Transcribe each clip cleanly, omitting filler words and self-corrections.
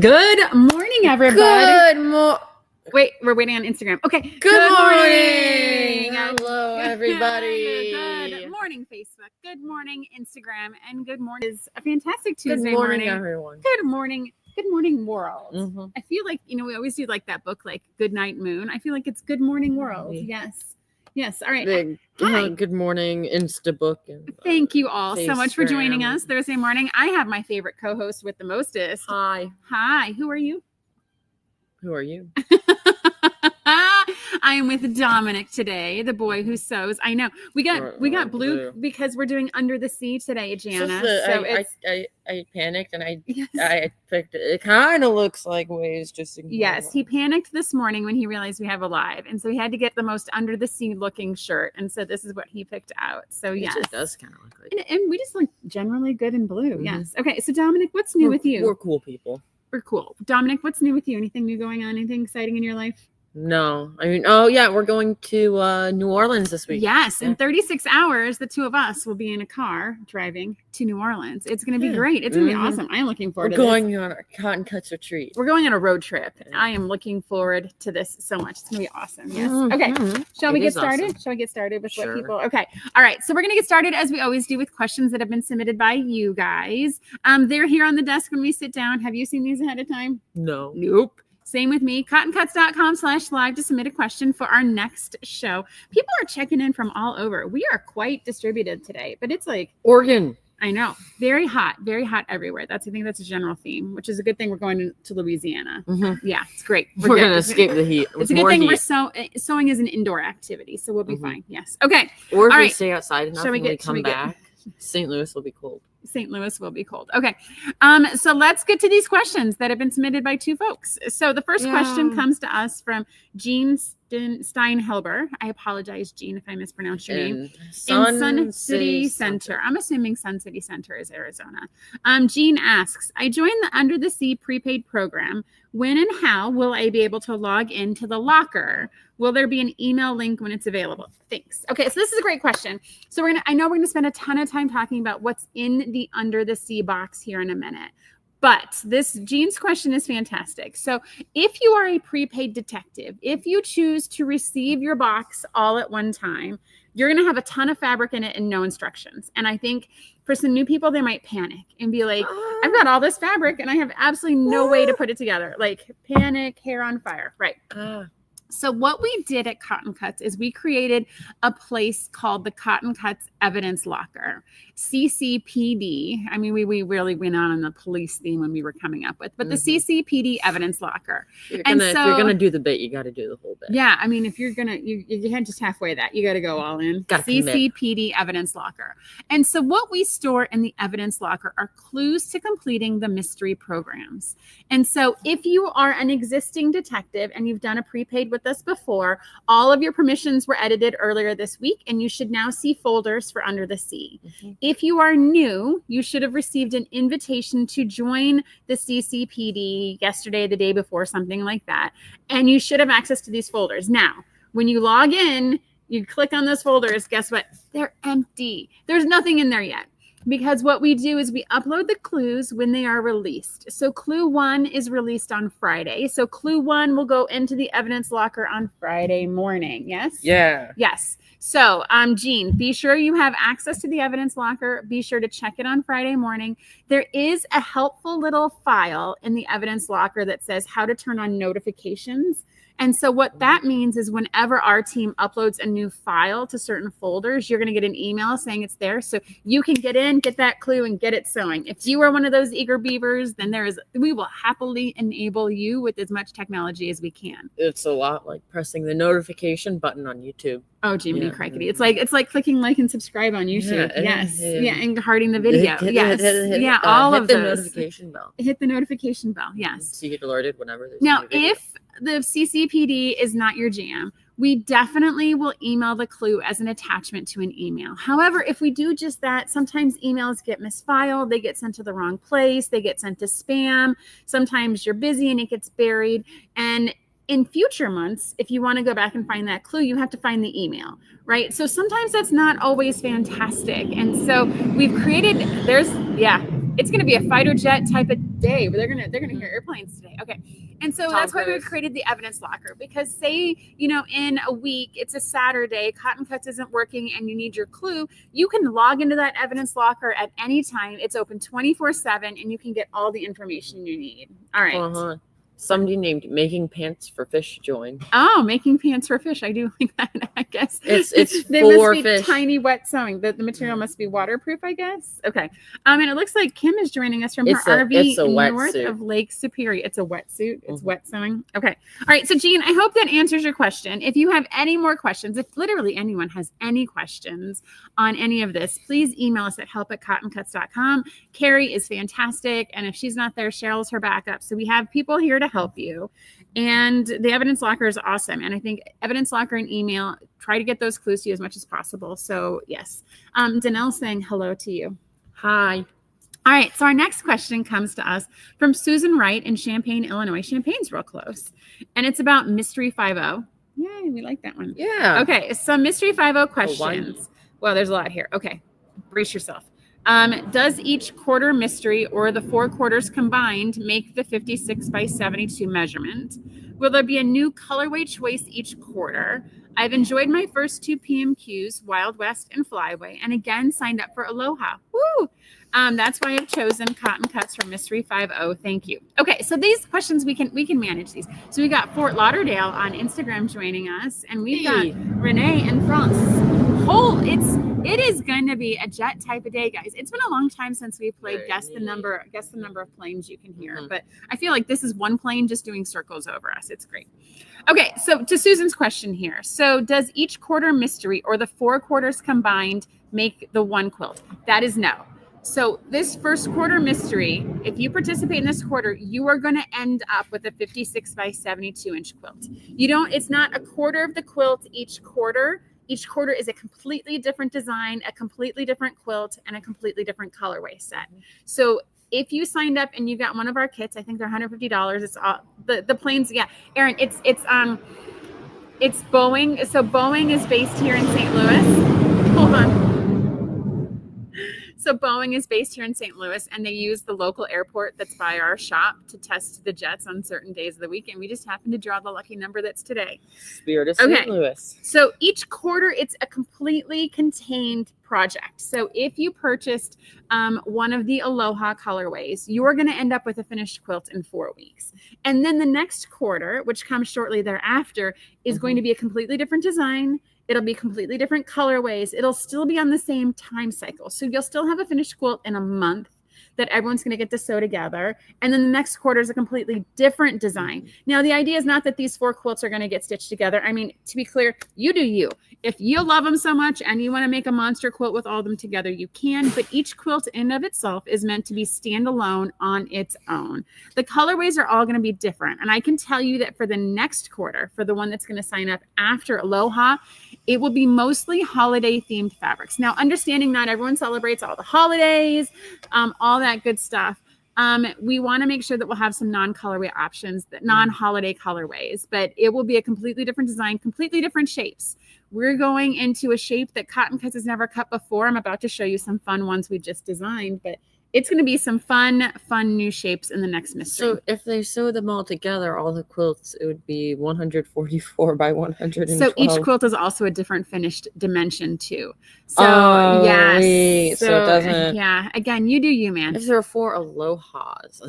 Good morning, everybody. Wait, we're waiting on Instagram. Okay. Good morning. Hello, everybody. Good morning, Facebook. Good morning, Instagram. And good morning is a fantastic Tuesday Good morning, everyone. Good morning. Good morning, world. Mm-hmm. I feel like, we always do like that book, like Good Night Moon. I feel like it's Good Morning, World. Mm-hmm. Yes. All right. Hi. Good morning, Instabook. And, Thank you all so much for joining Facecam. us Thursday morning. I have my favorite co-host with the mostest. Hi. Who are you? Who are you? I am with Dominic today, the boy who sews. I know we got blue because we're doing Under the Sea today, Jana. I panicked and I picked it. It kind of looks like waves just. Yes, he panicked this morning when he realized we have a live, and so he had to get the most Under the Sea looking shirt, and so this is what he picked out. So yes, it does kind of look like. And we just look generally good in blue. Mm-hmm. Yes. Okay, so Dominic, what's new with you? We're cool people. We're cool. Dominic, what's new with you? Anything new going on? Anything exciting in your life? No. I mean, we're going to New Orleans this week. Yes. In 36 hours, the two of us will be in a car driving to New Orleans. It's going to be great. It's going to be awesome. I am looking forward to this. We're going on a cotton cuts retreat. We're going on a road trip. I am looking forward to this so much. It's going to be awesome. Yes. Okay. Shall we get started? Awesome. Shall we get started with Sure. what people? Okay. All right. So we're going to get started as we always do with questions that have been submitted by you guys. They're here on the desk when we sit down. Have you seen these ahead of time? No. Nope. Same with me, cottoncuts.com/live to submit a question for our next show. People are checking in from all over. We are quite distributed today, but it's like Oregon. I know. Very hot everywhere. I think that's a general theme, which is a good thing. We're going to Louisiana. Mm-hmm. Yeah, it's great. We're going to escape the heat. It's a good thing we're sewing is an indoor activity, so we'll be fine. Yes. Okay. Or if we stay outside enough and we come back, St. Louis will be cold. St. Louis will be cold. Okay. So let's get to these questions that have been submitted by two folks. So the first question comes to us from Jean Steinhelber. I apologize, Jean, if I mispronounced your name. In Sun City Center. I'm assuming Sun City Center is Arizona. Jean asks, I joined the Under the Sea prepaid program. When and how will I be able to log into the locker? Will there be an email link when it's available? Thanks. Okay, so this is a great question. So I know we're going to spend a ton of time talking about what's in the Under the Sea box here in a minute. But this Jean's question is fantastic. So if you are a prepaid detective, if you choose to receive your box all at one time, you're going to have a ton of fabric in it and no instructions. And I think for some new people, they might panic and be like, I've got all this fabric and I have absolutely no way to put it together. Like panic, hair on fire. Right. So what we did at Cotton Cuts is we created a place called the Cotton Cuts Evidence Locker, CCPD. I mean, we really went on the police theme when we were coming up with, but the CCPD Evidence Locker. If you're going to do the bit, you got to do the whole bit. Yeah. I mean, if you're going to, you can't just halfway that. You got to go all in. CCPD Evidence Locker. And so what we store in the Evidence Locker are clues to completing the mystery programs. And so if you are an existing detective and you've done a prepaid with us before, all of your permissions were edited earlier this week, and you should now see folders for Under the Sea. Mm-hmm. If you are new, you should have received an invitation to join the CCPD yesterday, the day before, something like that, and you should have access to these folders. Now, when you log in, you click on those folders, guess what? They're empty. There's nothing in there yet. Because what we do is we upload the clues when they are released. So clue 1 is released on Friday. So clue 1 will go into the evidence locker on Friday morning. Yes? Yeah. Yes. So, Jean, be sure you have access to the evidence locker. Be sure to check it on Friday morning. There is a helpful little file in the evidence locker that says how to turn on notifications. And so what that means is whenever our team uploads a new file to certain folders, you're going to get an email saying it's there. So you can get in, get that clue, and get it sewing. If you are one of those eager beavers, then we will happily enable you with as much technology as we can. It's a lot like pressing the notification button on YouTube. Oh, Jiminy crikety. It's like clicking like and subscribe on YouTube. Yes. Yeah. And hearting the video. Yes. All of those. Hit the notification bell. Hit the notification bell. Yes. So you get alerted whenever there's Now, if the CCPD is not your jam, we definitely will email the clue as an attachment to an email. However, if we do just that, sometimes emails get misfiled. They get sent to the wrong place. They get sent to spam. Sometimes you're busy and it gets buried. And in future months, if you want to go back and find that clue, you have to find the email, right? So sometimes that's not always fantastic. And so we've created, It's going to be a fighter jet type of day where they're going to hear airplanes today. Okay. And so that's why we created the evidence locker, because say, in a week, it's a Saturday, Cotton Cuts isn't working and you need your clue. You can log into that evidence locker at any time. It's open 24/7 and you can get all the information you need. All right. Somebody named Making Pants for Fish joined. Oh, Making Pants for Fish. I do like that, I guess. It's they for must be fish. Tiny wet sewing. The material must be waterproof, I guess. Okay. And it looks like Kim is joining us from her RV north of Lake Superior. It's a wetsuit. It's wet sewing. Okay. All right. So, Jean, I hope that answers your question. If you have any more questions, if literally anyone has any questions on any of this, please email us at help@cottoncuts.com. Carrie is fantastic. And if she's not there, Cheryl's her backup. So we have people here to help you. And the evidence locker is awesome. And I think evidence locker and email, try to get those clues to you as much as possible. So yes. Danelle's saying hello to you. Hi. All right. So our next question comes to us from Susan Wright in Champaign, Illinois. Champaign's real close. And it's about Mystery 50. Yay, we like that one. Yeah. Okay. So Mystery 50 questions. Well, there's a lot here. Okay. Brace yourself. Does each quarter mystery or the 4 quarters combined make the 56 by 72 measurement? Will there be a new colorway choice each quarter? I've enjoyed my first 2 PMQs, Wild West and Flyaway, and again signed up for Aloha. Woo! That's why I've chosen Cotton Cuts for Mystery 50. Thank you. Okay, so these questions we can manage these. So we got Fort Lauderdale on Instagram joining us, and we've got Renee in France. It is going to be a jet type of day, guys. It's been a long time since we played guess the number of planes you can hear, but I feel like this is one plane just doing circles over us. It's great. Okay, so to Susan's question here. So does each quarter mystery or the 4 quarters combined make the 1 quilt? That is no. So this first quarter mystery, if you participate in this quarter, you are going to end up with a 56 by 72 inch quilt. It's not a quarter of the quilt each quarter. Each quarter is a completely different design, a completely different quilt, and a completely different colorway set. So if you signed up and you got one of our kits, I think they're $150. It's all the planes. Yeah, Erin, it's Boeing. So Boeing is based here in St. Louis. Hold on. So Boeing is based here in St. Louis, and they use the local airport that's by our shop to test the jets on certain days of the week. And we just happened to draw the lucky number that's today. Spirit of St. Louis. So each quarter, it's a completely contained project. So if you purchased one of the Aloha colorways, you are going to end up with a finished quilt in 4 weeks. And then the next quarter, which comes shortly thereafter, is going to be a completely different design. It'll be completely different colorways. It'll still be on the same time cycle. So you'll still have a finished quilt in a month that everyone's going to get to sew together. And then the next quarter is a completely different design. Now, the idea is not that these 4 quilts are going to get stitched together. I mean, to be clear, you do you. If you love them so much and you want to make a monster quilt with all of them together, you can. But each quilt in and of itself is meant to be standalone on its own. The colorways are all going to be different. And I can tell you that for the next quarter, for the one that's going to sign up after Aloha, it will be mostly holiday themed fabrics. Now, understanding not everyone celebrates all the holidays, all that good stuff. We want to make sure that we'll have some non-colorway options, that non-holiday colorways, but it will be a completely different design, completely different shapes. We're going into a shape that Cotton Cuts has never cut before. I'm about to show you some fun ones we just designed, but it's going to be some fun new shapes in the next mystery. So if they sew them all together, all the quilts, it would be 144 by 112. So each quilt is also a different finished dimension too. So yes. So it doesn't. Yeah. Again, you do you, man. If there are 4 Alohas.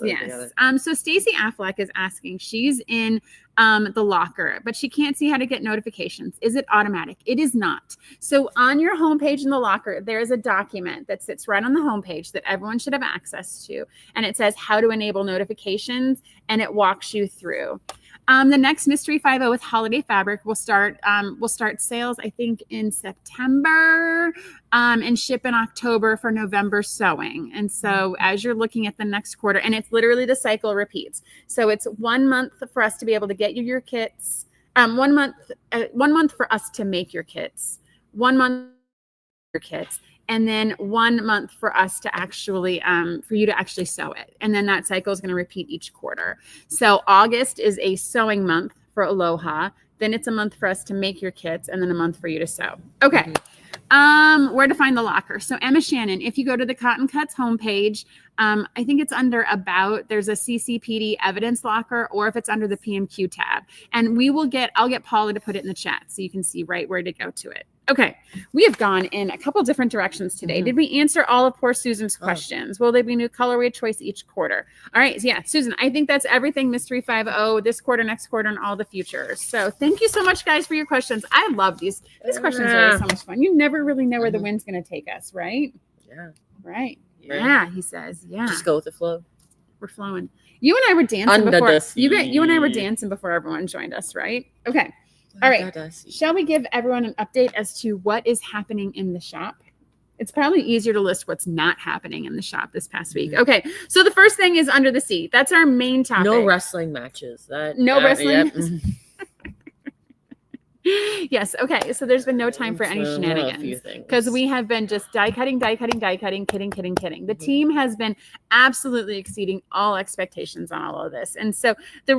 Yes. So Stacy Affleck is asking, she's in the locker, but she can't see how to get notifications. Is it automatic? It is not. So on your homepage in the locker, there is a document that sits right on the homepage that everyone should have access to. And it says how to enable notifications, and it walks you through. The next Mystery 50 with holiday fabric will start sales, I think, in September and ship in October for November sewing. And so as you're looking at the next quarter, and it's literally the cycle repeats. So it's 1 month for us to be able to get you your kits, 1 month for us to make your kits, 1 month for your kits, and then 1 month for us to actually, for you to actually sew it. And then that cycle is going to repeat each quarter. So August is a sewing month for Aloha. Then it's a month for us to make your kits, and then a month for you to sew. Okay. Where to find the locker. So Emma Shannon, if you go to the Cotton Cuts homepage, I think it's under About, there's a CCPD evidence locker, or if it's under the PMQ tab. And I'll get Paula to put it in the chat so you can see right where to go to it. Okay, we have gone in a couple different directions today. Mm-hmm. Did we answer all of poor Susan's questions? Will there be new colorway choice each quarter? All right, yeah, Susan, I think that's everything Mystery 5.0 this quarter, next quarter, and all the futures. So thank you so much, guys, for your questions. I love these. These questions are always so much fun. You never really know where the wind's going to take us, right? Yeah. Right. Yeah, he says. Yeah. Just go with the flow. We're flowing. You and I were dancing before. You and I were dancing before everyone joined us, right? Okay. All right. Shall we give everyone an update as to what is happening in the shop? It's probably easier to list what's not happening in the shop this past week. Okay. So the first thing is Under the Sea. That's our main topic. No wrestling matches. Wrestling. Yep. Yes. Okay. So there's been no time for any shenanigans because we have been just die cutting, kidding. The team has been absolutely exceeding all expectations on all of this. And so the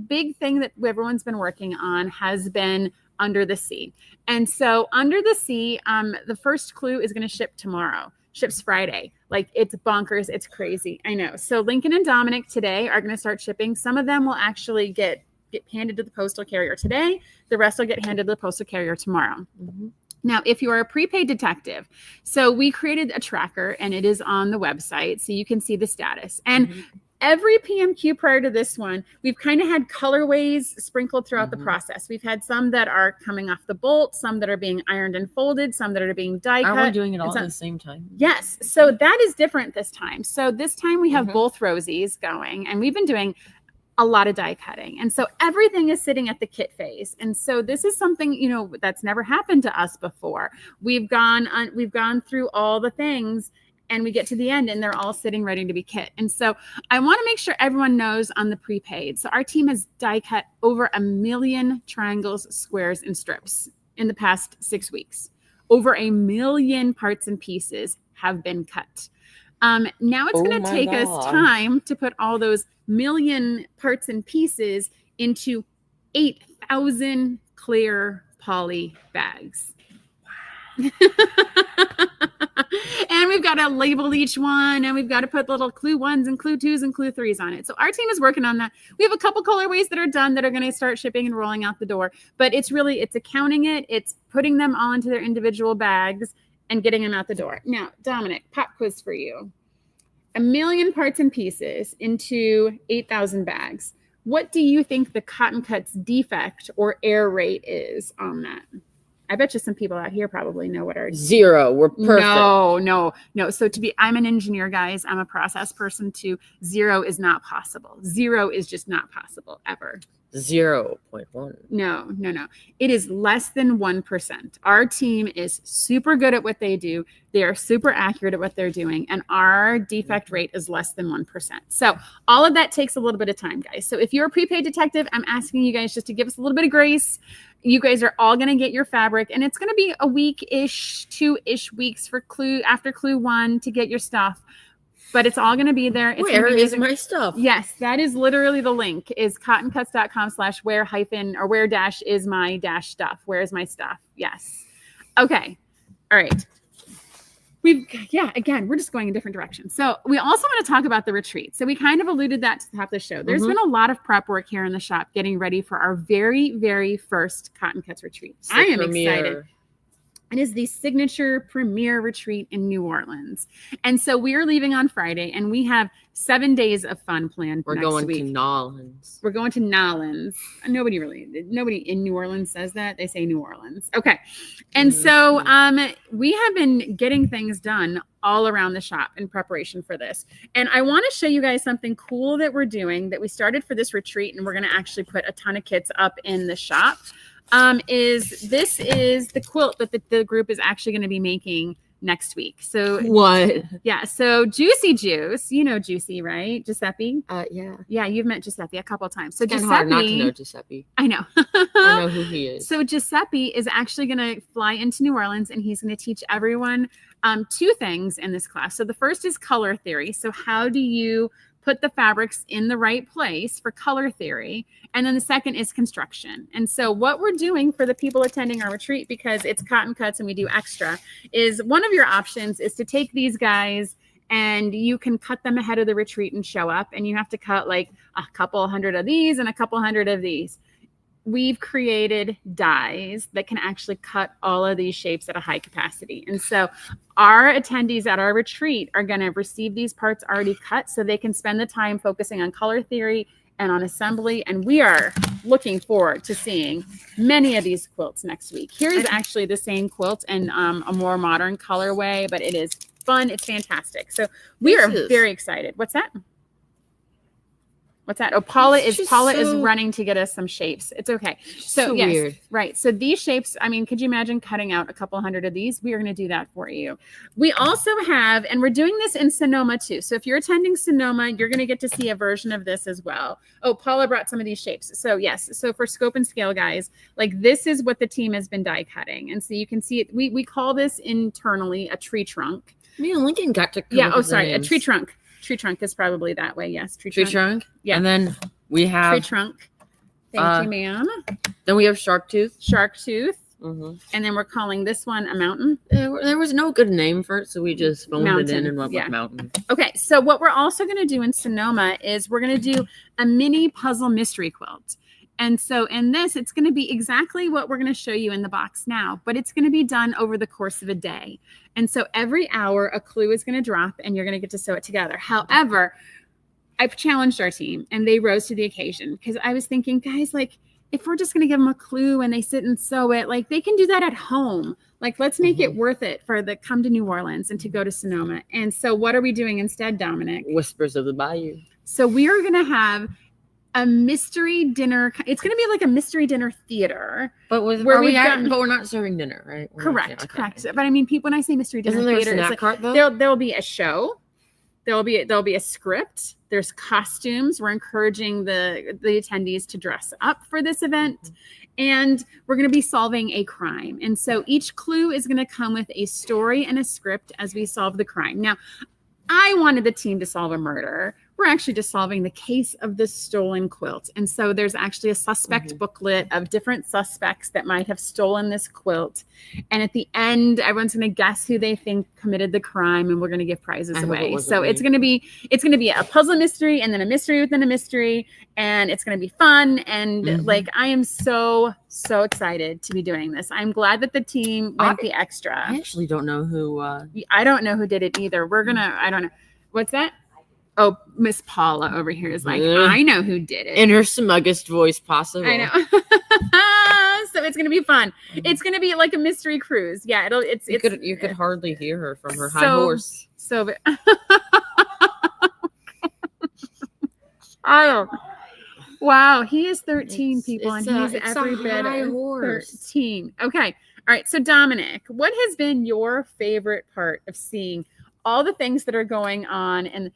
big thing that everyone's been working on has been Under the Sea. And so Under the Sea, the first clue is going to ship tomorrow. Ships Friday. Like, it's bonkers. It's crazy. I know. So Lincoln and Dominic today are going to start shipping. Some of them will actually get handed to the postal carrier today. The rest will get handed to the postal carrier tomorrow. Mm-hmm. Now, if you are a prepaid detective, so we created a tracker and it is on the website so you can see the status. And every PMQ prior to this one, we've kind of had colorways sprinkled throughout the process. We've had some that are coming off the bolt, some that are being ironed and folded, some that are being die cut. Are we doing it all at the same time? Yes. So that is different this time. So this time we have both rosies going, and we've been doing a lot of die cutting. And so everything is sitting at the kit phase. And so this is something, that's never happened to us before. We've gone through all the things and we get to the end and they're all sitting ready to be kit. And so I want to make sure everyone knows on the prepaid. So our team has die cut over 1 million triangles, squares, and strips in the past 6 weeks. Over 1 million parts and pieces have been cut. Now it's going to take us time to put all those 1 million parts and pieces into 8,000 clear poly bags. And we've got to label each one, and we've got to put little clue 1s and clue 2s and clue 3s on it. So our team is working on that. We have a couple colorways that are done that are going to start shipping and rolling out the door, but it's accounting it. It's putting them all into their individual bags and getting them out the door. Now, Dominic, pop quiz for you. 1 million parts and pieces into 8,000 bags. What do you think the Cotton Cuts defect or error rate is on that? I bet you some people out here probably know what our 0. We're perfect. No. So I'm an engineer, guys. I'm a process person too. 0 is not possible. 0 is just not possible ever. 0.1. No. It is less than 1%. Our team is super good at what they do. They are super accurate at what they're doing. And our defect rate is less than 1%. So all of that takes a little bit of time, guys. So if you're a prepaid detective, I'm asking you guys just to give us a little bit of grace. You guys are all going to get your fabric, and it's going to be a week-ish, 2-ish weeks for after clue 1 to get your stuff. But it's all going to be there. Where is my stuff? Yes, that is literally the link is cottoncuts.com/where-is-my-stuff. Where is my stuff? Yes. Okay. All right. Again, we're just going in different directions. So we also want to talk about the retreat. So we kind of alluded that to the top of the show. There's been a lot of prep work here in the shop getting ready for our very, very first Cotton Cuts retreat. I am excited. It is the signature premier retreat in New Orleans. And so we are leaving on Friday, and we have 7 days of fun planned next week. We're going to Nolans. We're going to Nolans. Nobody in New Orleans says that. They say New Orleans. Okay. And so we have been getting things done all around the shop in preparation for this. And I want to show you guys something cool that we're doing that we started for this retreat, and we're going to actually put a ton of kits up in the shop. This is the quilt that the group is actually going to be making next week. So what? Yeah. So Juicy Juice, you know Juicy, right? Giuseppe. Yeah. Yeah, you've met Giuseppe a couple of times. So it's Giuseppe, hard not to know Giuseppe. I know. I know who he is. So Giuseppe is actually going to fly into New Orleans, and he's going to teach everyone 2 things in this class. So the first is color theory. So how do you put the fabrics in the right place for color theory. And then the second is construction. And so what we're doing for the people attending our retreat, because it's cotton cuts and we do extra, is one of your options is to take these guys and you can cut them ahead of the retreat and show up, and you have to cut like a couple hundred of these and a couple hundred of these. We've created dies that can actually cut all of these shapes at a high capacity. And so our attendees at our retreat are going to receive these parts already cut so they can spend the time focusing on color theory and on assembly. And we are looking forward to seeing many of these quilts next week. Here's actually the same quilt in a more modern colorway, but it is fun. It's fantastic. So we are very excited. What's that? What's that? Oh, Paula is running to get us some shapes. It's okay. So yes, weird. Right. So these shapes, I mean, could you imagine cutting out a couple hundred of these? We are going to do that for you. We also have, and we're doing this in Sonoma too. So if you're attending Sonoma, you're going to get to see a version of this as well. Oh, Paula brought some of these shapes. So yes. So for scope and scale guys, like this is what the team has been die cutting. And so you can see it. We call this internally a tree trunk. Me and Lincoln got to come Oh, sorry. A tree trunk. Tree trunk is probably that way. Yes. Tree trunk. Yeah. And then we have tree trunk. Thank you, ma'am. Then we have shark tooth. Shark tooth. Mm-hmm. And then we're calling this one a mountain. There was no good name for it, so we just phoned it in and went with mountain. Okay. So what we're also going to do in Sonoma is we're going to do a mini puzzle mystery quilt. And so in this, it's going to be exactly what we're going to show you in the box now, but it's going to be done over the course of a day. And so every hour, a clue is going to drop and you're going to get to sew it together. However, I've challenged our team and they rose to the occasion because I was thinking, guys, like, if we're just going to give them a clue and they sit and sew it, like they can do that at home. Like, let's make it worth it for the come to New Orleans and to go to Sonoma. And so what are we doing instead, Dominic? Whispers of the Bayou. So we are going to have a mystery dinner. It's going to be like a mystery dinner theater. But we're not serving dinner, right? Correct. But I mean, when I say mystery dinner theater, it's like there'll be a show. There'll be a script. There's costumes. We're encouraging the attendees to dress up for this event. And we're going to be solving a crime. And so each clue is going to come with a story and a script as we solve the crime. Now, I wanted the team to solve a murder. We're actually just solving the case of the stolen quilt. And so there's actually a suspect booklet of different suspects that might have stolen this quilt. And at the end, everyone's going to guess who they think committed the crime, and we're going to give prizes away. So it's going to be a puzzle mystery and then a mystery within a mystery, and it's going to be fun. And like, I am so excited to be doing this. I'm glad that the team went the extra. I actually don't know who. I don't know who did it either. I don't know. What's that? Oh, Miss Paula over here is like, I know who did it. In her smuggest voice possible. I know. So it's gonna be fun. It's gonna be like a mystery cruise. Yeah, you could hardly hear her from her high horse. So oh wow, he is 13 people, and he's every bit of 13. Okay. All right. So Dominic, what has been your favorite part of seeing all the things that are going on? And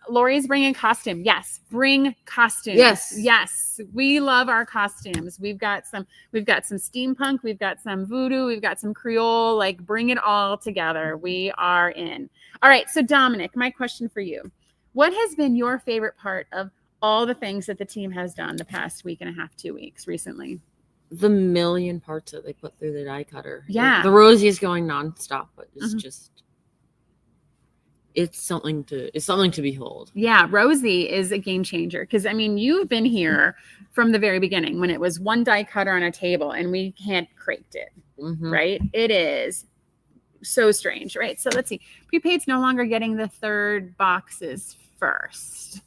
Lori's bringing costume. Yes, bring costumes. Yes, we love our costumes. We've got some steampunk, we've got some voodoo, we've got some Creole. Like, bring it all together. We are in. All right. So Dominic, my question for you: what has been your favorite part of all the things that the team has done the past week and a half, 2 weeks recently? The million parts that they put through the die cutter. Yeah, the Rosie is going nonstop, but it's just. It's something to behold. Yeah, Rosie is a game changer because, I mean, you've been here from the very beginning when it was one die cutter on a table and we hand cranked it, right? It is so strange, right? So let's see. Prepaid's no longer getting the third boxes first.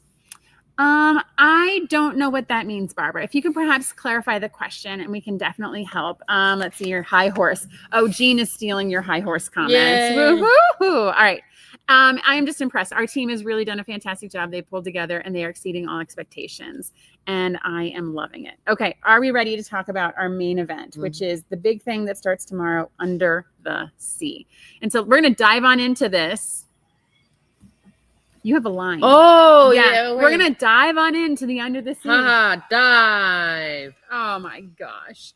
I don't know what that means, Barbara. If you could perhaps clarify the question, and we can definitely help. Let's see, your high horse. Oh, Jean is stealing your high horse comments. Woo-hoo-hoo. All right. I am just impressed. Our team has really done a fantastic job. They pulled together and they are exceeding all expectations. And I am loving it. Okay. Are we ready to talk about our main event, which is the big thing that starts tomorrow, Under the Sea? And so we're going to dive on into this. You have a line. Oh, yeah. We're going to dive on into the Under the Sea. Dive. Oh my gosh.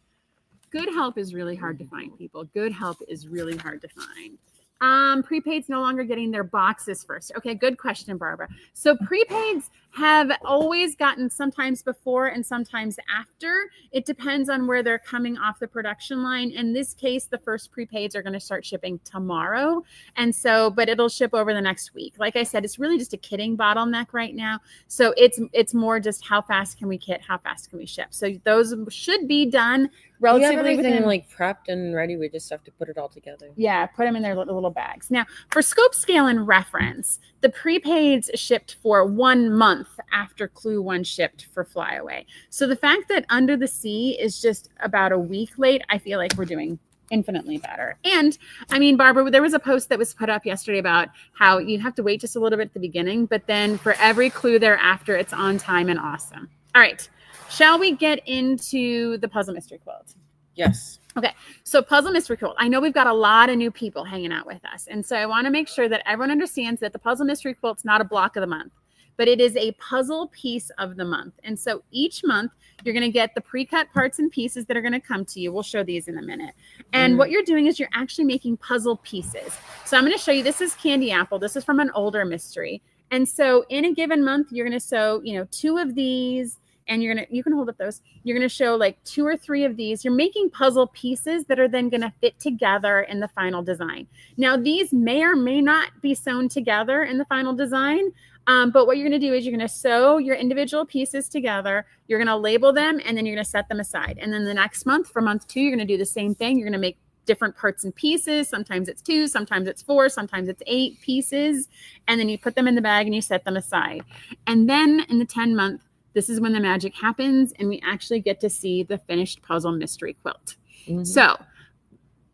Good help is really hard to find, people. Good help is really hard to find. Prepaids no longer getting their boxes first. Okay, good question, Barbara. So prepaids have always gotten sometimes before and sometimes after. It depends on where they're coming off the production line. In this case, the first prepaids are going to start shipping tomorrow. And so, but it'll ship over the next week. Like I said, it's really just a kitting bottleneck right now. So it's more just how fast can we kit, how fast can we ship. So those should be done relatively. We have everything like prepped and ready. We just have to put it all together. Yeah, put them in their little bags. Now, for scope, scale, and reference, the prepaids shipped for 1 month after Clue 1 shipped for Flyaway. So the fact that Under the Sea is just about a week late, I feel like we're doing infinitely better. And I mean, Barbara, there was a post that was put up yesterday about how you have to wait just a little bit at the beginning, but then for every Clue thereafter, it's on time and awesome. All right. Shall we get into the Puzzle Mystery Quilt? Yes. Okay, so Puzzle Mystery Quilt. I know we've got a lot of new people hanging out with us. And so I want to make sure that everyone understands that the Puzzle Mystery Quilt's not a block of the month, but it is a puzzle piece of the month. And so each month, you're going to get the pre-cut parts and pieces that are going to come to you. We'll show these in a minute. And what you're doing is you're actually making puzzle pieces. So I'm going to show you, this is Candy Apple. This is from an older mystery. And so in a given month, you're going to sew, 2 of these, and you can hold up those. You're going to show like 2 or 3 of these. You're making puzzle pieces that are then going to fit together in the final design. Now, these may or may not be sewn together in the final design. But what you're going to do is you're going to sew your individual pieces together. You're going to label them, and then you're going to set them aside. And then the next month, for month 2, you're going to do the same thing. You're going to make different parts and pieces. Sometimes it's 2, sometimes it's 4, sometimes it's 8 pieces. And then you put them in the bag and you set them aside. And then in the 10-month, this is when the magic happens, and we actually get to see the finished Puzzle Mystery Quilt. So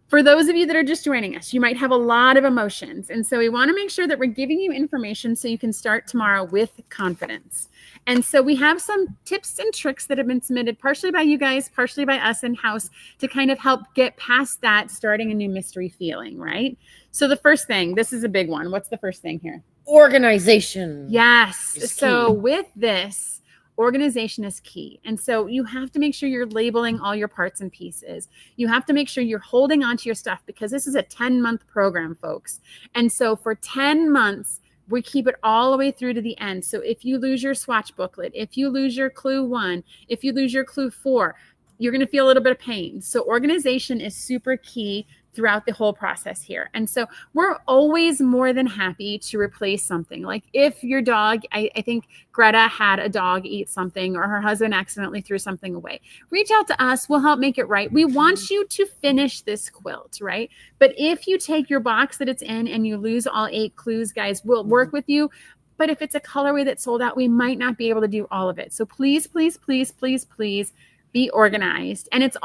for those of you that are just joining us, you might have a lot of emotions. And so we want to make sure that we're giving you information so you can start tomorrow with confidence. And so we have some tips and tricks that have been submitted partially by you guys, partially by us in-house to kind of help get past that starting a new mystery feeling, right? So the first thing, this is a big one. What's the first thing here? Organization. Yes. So with this, organization is key. And so you have to make sure you're labeling all your parts and pieces. You have to make sure you're holding on to your stuff, because this is a 10-month program, folks. And so for 10 months, we keep it all the way through to the end. So if you lose your swatch booklet, if you lose your Clue 1, if you lose your Clue 4, you're going to feel a little bit of pain. So organization is super key throughout the whole process here. And so we're always more than happy to replace something. Like if your dog, I think Greta had a dog eat something, or her husband accidentally threw something away. Reach out to us. We'll help make it right. We want you to finish this quilt, right? But if you take your box that it's in and you lose all 8 clues, guys, we'll work with you. But if it's a colorway that's sold out, we might not be able to do all of it. So please, please, please, please, please be organized. And it's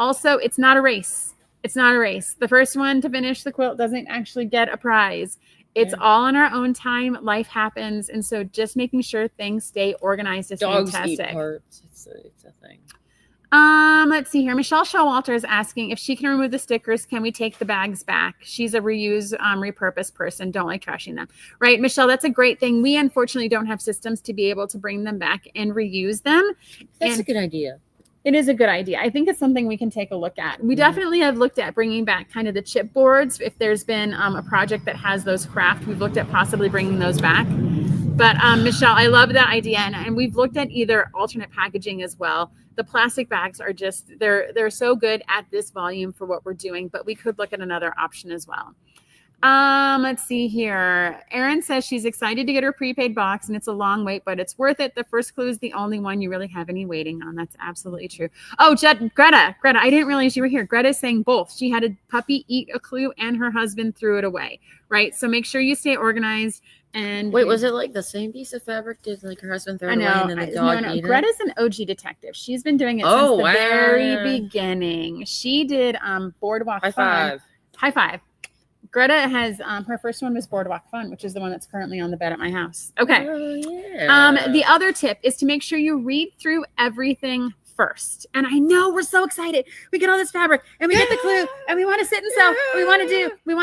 not a race. It's not a race. The first one to finish the quilt doesn't actually get a prize. It's all on our own time. Life happens. And so just making sure things stay organized is fantastic. Dogs eat parts. It's a thing. Let's see here. Michelle Showalter is asking if she can remove the stickers. Can we take the bags back? She's a reuse, repurpose person. Don't like trashing them. Right, Michelle, that's a great thing. We unfortunately don't have systems to be able to bring them back and reuse them. That's a good idea. It is a good idea. I think it's something we can take a look at. We definitely have looked at bringing back kind of the chipboards. If there's been a project that has those craft, we've looked at possibly bringing those back. But Michelle, I love that idea. And we've looked at either alternate packaging as well. The plastic bags are just, they're so good at this volume for what we're doing, but we could look at another option as well. Let's see here. Erin says she's excited to get her prepaid box, and it's a long wait, but it's worth it. The first clue is the only one you really have any waiting on. That's absolutely true. Oh, Greta, I didn't realize you were here. Greta is saying both. She had a puppy eat a clue and her husband threw it away, right? So make sure you stay organized. And wait, was it like the same piece of fabric? Did like her husband throw it away and then the dog ate it? Greta's an OG detective. She's been doing it since the very beginning. She did Boardwalk Fun. High five. Greta has her first one was Boardwalk Fun, which is the one that's currently on the bed at my house. Okay. Oh, yeah. The other tip is to make sure you read through everything first. And I know we're so excited. We get all this fabric and we get the clue and we want to sit and sew. We want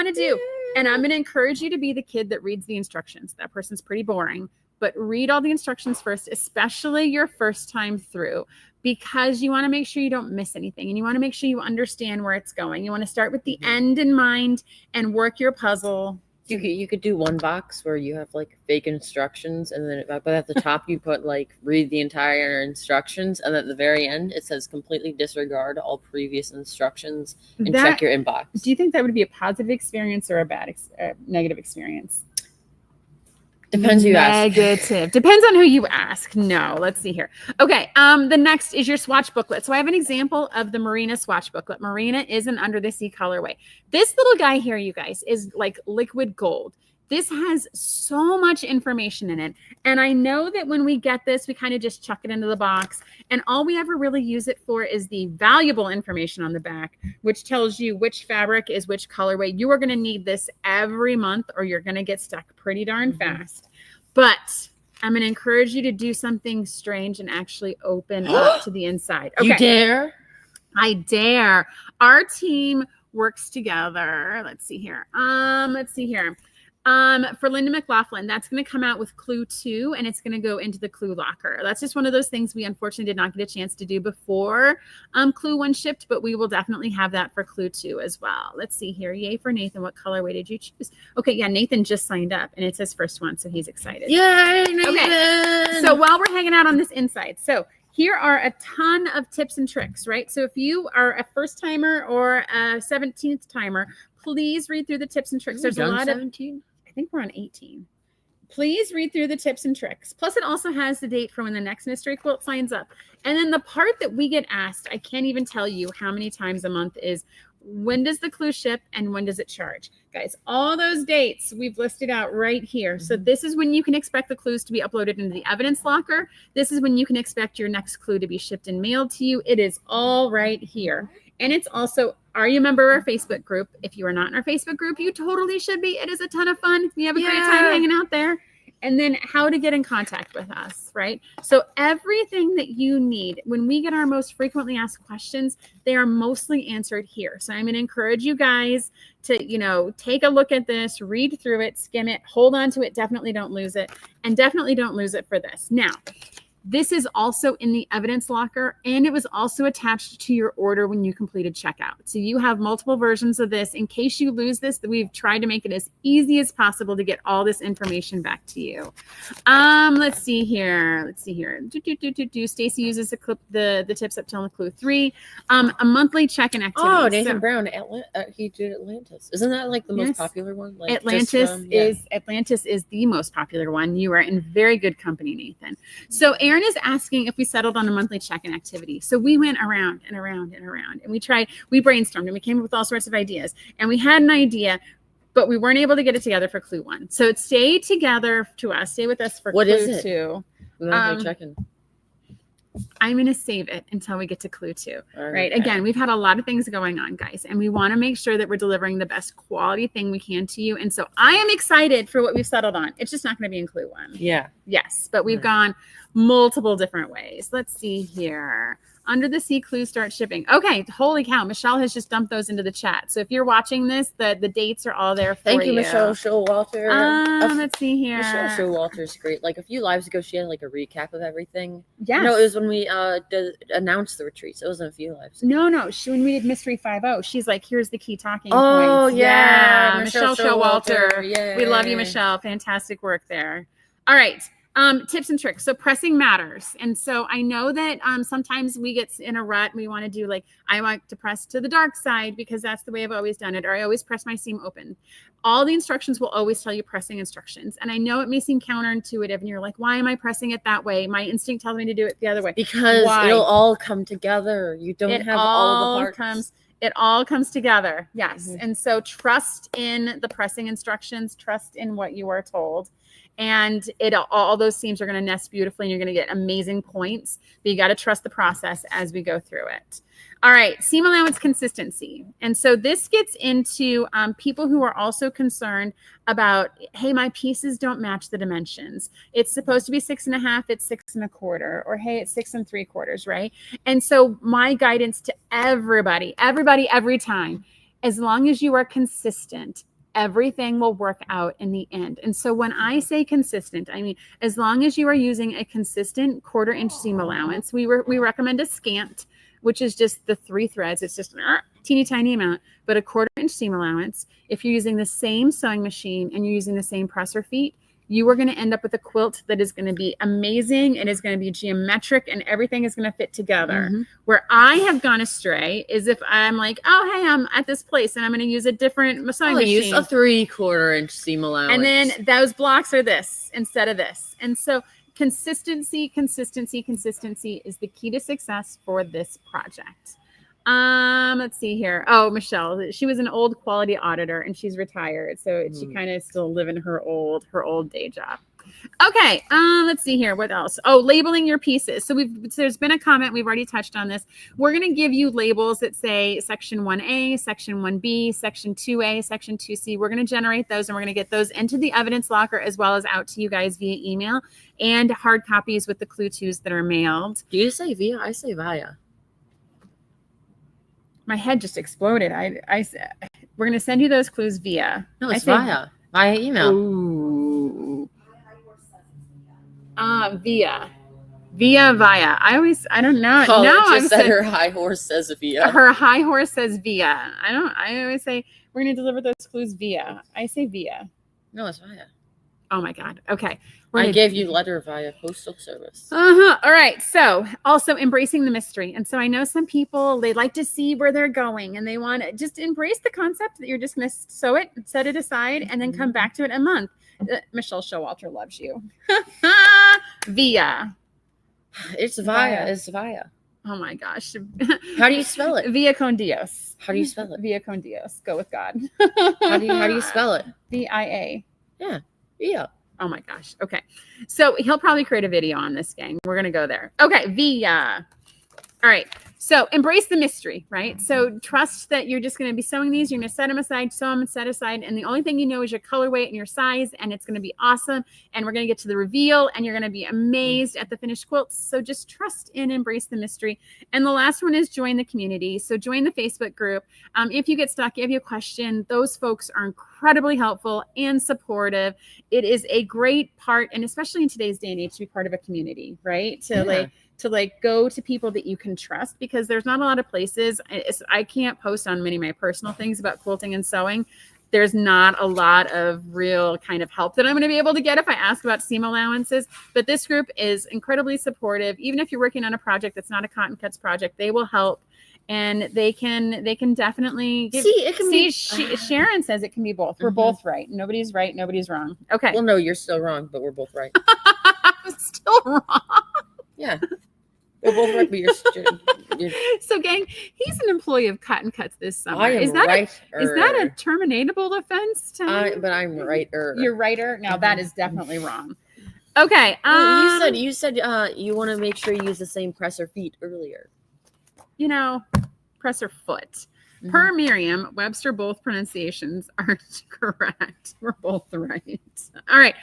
to do. And I'm going to encourage you to be the kid that reads the instructions. That person's pretty boring, but read all the instructions first, especially your first time through, because you want to make sure you don't miss anything. And you want to make sure you understand where it's going. You want to start with the end in mind and work your puzzle You could do one box where you have like fake instructions, and then but at the top you put like read the entire instructions, and at the very end it says completely disregard all previous instructions and check your inbox. Do you think that would be a positive experience or a bad negative experience? Depends who you ask. Negative. Depends on who you ask. No, let's see here. Okay. The next is your swatch booklet. So I have an example of the Marina swatch booklet. Marina is an Under the Sea colorway. This little guy here, you guys, is like liquid gold. This has so much information in it. And I know that when we get this, we kind of just chuck it into the box. And all we ever really use it for is the valuable information on the back, which tells you which fabric is which colorway. You are going to need this every month or you're going to get stuck pretty darn fast. But I'm going to encourage you to do something strange and actually open up to the inside. Okay. You dare? I dare. Our team works together. Let's see here. For Linda McLaughlin, that's going to come out with Clue 2, and it's going to go into the Clue locker. That's just one of those things we unfortunately did not get a chance to do before Clue 1 shipped, but we will definitely have that for Clue 2 as well. Let's see here. Yay for Nathan. What colorway did you choose? Okay, yeah, Nathan just signed up, and it's his first one, so he's excited. Yay, Nathan! Okay, so while we're hanging out on this inside, so here are a ton of tips and tricks, right? So if you are a first timer or a 17th timer, please read through the tips and tricks. There's a lot 17? I think we're on 18. Please read through the tips and tricks. Plus, it also has the date for when the next mystery quilt signs up. And then the part that we get asked, I can't even tell you how many times a month, is when does the Clue ship and when does it charge? Guys, all those dates we've listed out right here. So this is when you can expect the clues to be uploaded into the evidence locker. This is when you can expect your next clue to be shipped and mailed to you. It is all right here. And it's also, are you a member of our Facebook group? If you are not in our Facebook group, you totally should be. It is a ton of fun. We have a great time hanging out there. And then how to get in contact with us, right? So everything that you need, when we get our most frequently asked questions, they are mostly answered here. So I'm going to encourage you guys to, take a look at this, read through it, skim it, hold on to it. Definitely don't lose it. And definitely don't lose it for this. Now, this is also in the evidence locker, and it was also attached to your order when you completed checkout. So you have multiple versions of this. In case you lose this, we've tried to make it as easy as possible to get all this information back to you. Let's see here. Stacy uses the tips up till the Clue 3. A monthly check-in activity. Oh, Nathan Brown, he did Atlantis. Isn't that like the most popular one? Like Atlantis is the most popular one. You are in very good company, Nathan. So Aaron is asking if we settled on a monthly check-in activity. So we went around and around and around, and we brainstormed, and we came up with all sorts of ideas, and we had an idea, but we weren't able to get it together for Clue 1. So stay together to us. Stay with us for Clue 2. Monthly check-in. I'm going to save it until we get to Clue 2, right? Okay. Again, we've had a lot of things going on, guys, and we want to make sure that we're delivering the best quality thing we can to you. And so I am excited for what we've settled on. It's just not going to be in Clue 1. Yeah. Yes, but we've gone multiple different ways. Let's see here. Under the Sea clues start shipping. Okay, holy cow. Michelle has just dumped those into the chat. So if you're watching this, the dates are all there for you. Thank you, Michelle Showalter. Let's see here. Michelle Showalter is great. Like a few lives ago, she had like a recap of everything. Yes. No, it was when we announced the retreats. It wasn't a few lives ago. No. When we did Mystery 5.0, she's like, here's the key talking points. Oh, yeah. Michelle Showalter. Yay. We love you, Michelle. Fantastic work there. All right. Tips and tricks. So pressing matters. And so I know that sometimes we get in a rut. We want to do I like to press to the dark side because that's the way I've always done it. Or I always press my seam open. All the instructions will always tell you pressing instructions. And I know it may seem counterintuitive and you're like, why am I pressing it that way? My instinct tells me to do it the other way. Because it'll all come together. You don't have all of the parts. It all comes together. Yes. Mm-hmm. And so trust in the pressing instructions, trust in what you are told. And all those seams are going to nest beautifully and you're going to get amazing points, but you got to trust the process as we go through it. All right. Seam allowance consistency. And so this gets into people who are also concerned about, hey, my pieces don't match the dimensions. It's supposed to be 6.5. It's 6 1/4, or hey, it's 6 3/4. Right. And so my guidance to everybody, every time, as long as you are consistent, everything will work out in the end. And so when I say consistent, I mean, as long as you are using a consistent 1/4 inch seam allowance, we recommend a scant, which is just the 3 threads. It's just teeny tiny amount, but a 1/4 inch seam allowance. If you're using the same sewing machine and you're using the same presser feet, you are going to end up with a quilt that is going to be amazing. It is going to be geometric and everything is going to fit together. Where I have gone astray is if I'm like, oh, hey, I'm at this place and I'm going to use a different sewing machine. Use a 3/4 inch seam allowance. And then those blocks are this instead of this. And so consistency is the key to success for this project. Let's see here. Oh, Michelle, she was an old quality auditor and she's retired. So she kind of still living her old day job. Okay. Let's see here. What else? Oh, labeling your pieces. So there's been a comment. We've already touched on this. We're going to give you labels that say section 1A, section 1B, section 2A, section 2C. We're going to generate those and we're going to get those into the evidence locker as well as out to you guys via email and hard copies with the clue twos that are mailed. Do you say via? I say via. My head just exploded. We're going to send you those clues via. No, it's via email. Ooh. Via. I don't know. Oh, no, I just said her high horse says via. Her high horse says via. I always say we're going to deliver those clues via. I say via. No, it's via. Oh my God. Okay. I gave you letter via postal service. All right. So also embracing the mystery. And so I know some people, they like to see where they're going and they want to just embrace the concept that you're just going to sew it, set it aside, and then come back to it in a month. Michelle Showalter loves you. Via. It's via. It's via. Oh my gosh. How do you spell it? Via con Dios. How do you spell it? Via con Dios. Go with God. How do you spell it? VIA. Yeah. Via. Oh my gosh. Okay. So he'll probably create a video on this, gang. We're going to go there. Okay. Via. All right. So embrace the mystery, right? So trust that you're just going to be sewing these. You're going to set them aside, sew them and set aside. And the only thing you know is your color weight and your size. And it's going to be awesome. And we're going to get to the reveal and you're going to be amazed at the finished quilts. So just trust and embrace the mystery. And the last one is join the community. So join the Facebook group. If you get stuck, if you have a question, those folks are incredibly helpful and supportive. It is a great part, and especially in today's day and age, to be part of a community, right? To go to people that you can trust, because there's not a lot of places. I can't post on many of my personal things about quilting and sewing. There's not a lot of real kind of help that I'm going to be able to get if I ask about seam allowances. But this group is incredibly supportive. Even if you're working on a project that's not a cotton cuts project, they will help. And they can definitely give. Sharon says it can be both. We're both right. Nobody's right. Nobody's wrong. Okay. Well, no, you're still wrong, but we're both right. I'm still wrong. Yeah. We're both right, but you're So, gang, he's an employee of Cotton Cuts this summer. I am is that right-er. a terminatable offense? But I'm right-er. You're right-er? Now, that is definitely wrong. Okay. You said you want to make sure you use the same presser feet earlier. Presser foot. Per Merriam-Webster, both pronunciations are correct. We're both right. All right,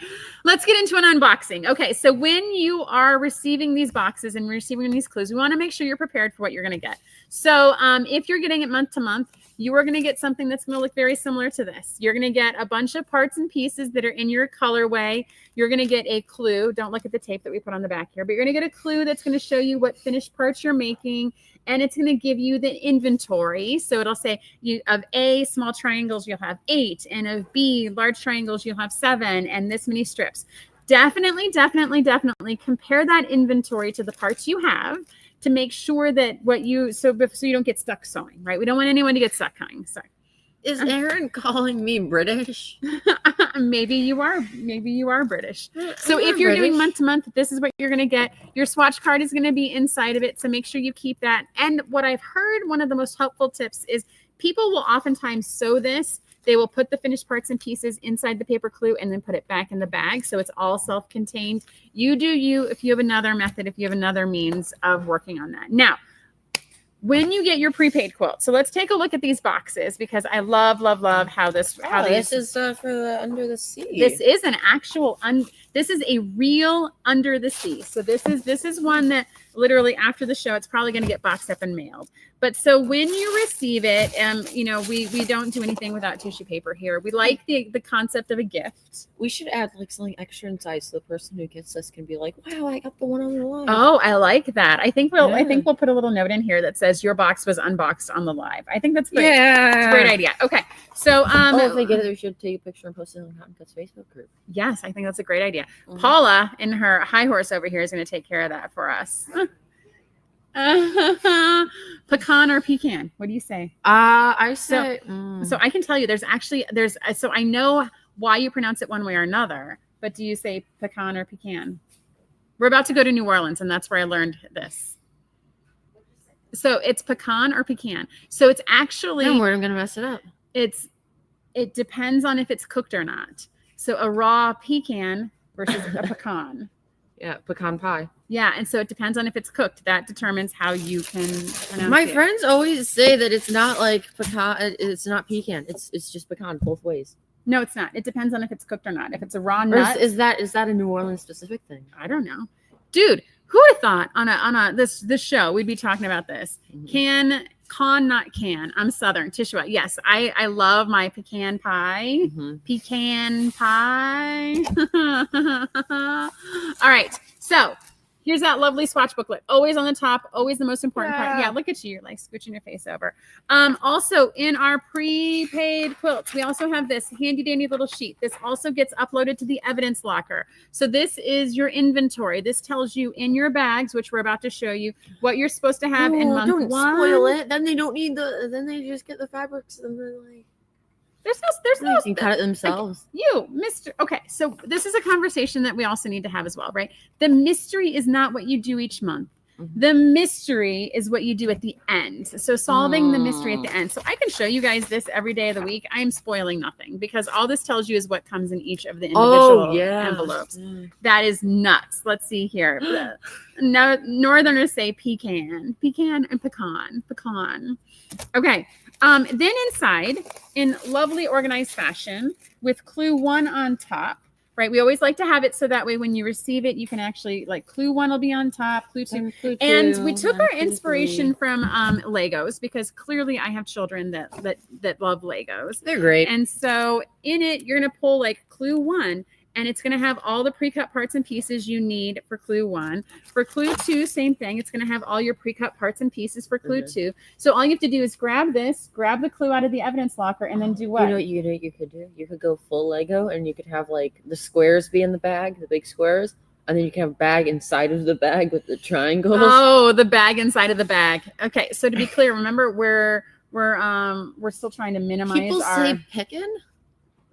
let's get into an unboxing. Okay, so when you are receiving these boxes and receiving these clues, we want to make sure you're prepared for what you're going to get. So if you're getting it month to month, you are going to get something that's going to look very similar to this. You're going to get a bunch of parts and pieces that are in your colorway. You're going to get a clue. Don't look at the tape that we put on the back here, but you're going to get a clue that's going to show you what finished parts you're making. And it's going to give you the inventory. So it'll say of A, small triangles, you'll have 8. And of B, large triangles, you'll have 7. And this many strips. Definitely compare that inventory to the parts you have to make sure that so you don't get stuck sewing, right? We don't want anyone to get stuck sewing. Sorry. Is Aaron calling me British? Maybe you are British. So if you're doing month to month, this is what you're going to get. Your swatch card is going to be inside of it. So make sure you keep that. And what I've heard, one of the most helpful tips is people will oftentimes sew this. They will put the finished parts and pieces inside the paper clue and then put it back in the bag. So it's all self-contained. You do you if you have another method, if you have another means of working on that. Now, when you get your prepaid quilt, so let's take a look at these boxes because I love how this. This is for the under the sea. This is an actual this is a real under the sea. So this is one that literally after the show. It's probably going to get boxed up and mailed. But so when you receive it, you know, we don't do anything without tissue paper here. We like the concept of a gift. We should add like something extra inside so the person who gets this can be like, wow, I got the one on the live. Oh, I like that. I think we'll put a little note in here that says your box was unboxed on the live. I think that's great. Yeah. It's a great idea. Okay. So if they get it, we should take a picture and post it on the Cotton Cuts Facebook group. Yes, I think that's a great idea. Paula in her high horse over here is going to take care of that for us. Pecan or pecan? What do you say? I say so I can tell you so I know why you pronounce it one way or another, but do you say pecan or pecan? We're about to go to New Orleans, and that's where I learned this. So it's pecan or pecan. So it's actually I'm worried I'm gonna mess it up. It depends on if it's cooked or not. So a raw pecan versus a pecan. Yeah, pecan pie. Yeah, and so it depends on if it's cooked. That determines how you can pronounce My it. friends always say that it's not like pecan. It's not pecan. It's just pecan both ways. No, it's not. It depends on if it's cooked or not. If it's a raw Or nut, is that a New Orleans specific thing? I don't know, dude. Who would have thought on this show we'd be talking about this? Mm-hmm. Con, not can. I'm Southern. Tishua. Yes, I love my pecan pie. Mm-hmm. Pecan pie. All right. So here's that lovely swatch booklet. Always on the top. Always the most important part. Yeah, look at you. You're like scooching your face over. Also, in our prepaid quilts, we also have this handy dandy little sheet. This also gets uploaded to the evidence locker. So this is your inventory. This tells you in your bags, which we're about to show you, what you're supposed to have in month don't one. Spoil it. Then they don't need then they just get the fabrics and they're like. There's no. They can cut it themselves. Like, Mr. Okay, so this is a conversation that we also need to have as well, right? The mystery is not what you do each month. Mm-hmm. The mystery is what you do at the end. So solving the mystery at the end. So I can show you guys this every day of the week. I'm spoiling nothing because all this tells you is what comes in each of the individual envelopes. That is nuts. Let's see here. No, Northerners say pecan and pecan. Okay. Then inside, in lovely organized fashion, with clue 1 on top, right? We always like to have it so that way when you receive it, you can actually, like, clue 1 will be on top, clue 2. And we took our inspiration from Legos because clearly I have children that love Legos. They're great. And so in it, you're going to pull, like, clue 1. And it's going to have all the pre-cut parts and pieces you need for clue 1. For clue 2, same thing. It's going to have all your pre-cut parts and pieces for clue 2. So all you have to do is grab the clue out of the evidence locker, and then do what? You know what you could do? You could go full Lego, and you could have like the squares be in the bag, the big squares, and then you can have a bag inside of the bag with the triangles. Oh, the bag inside of the bag. Okay, so to be clear, remember we're still trying to minimize. People say pickin'.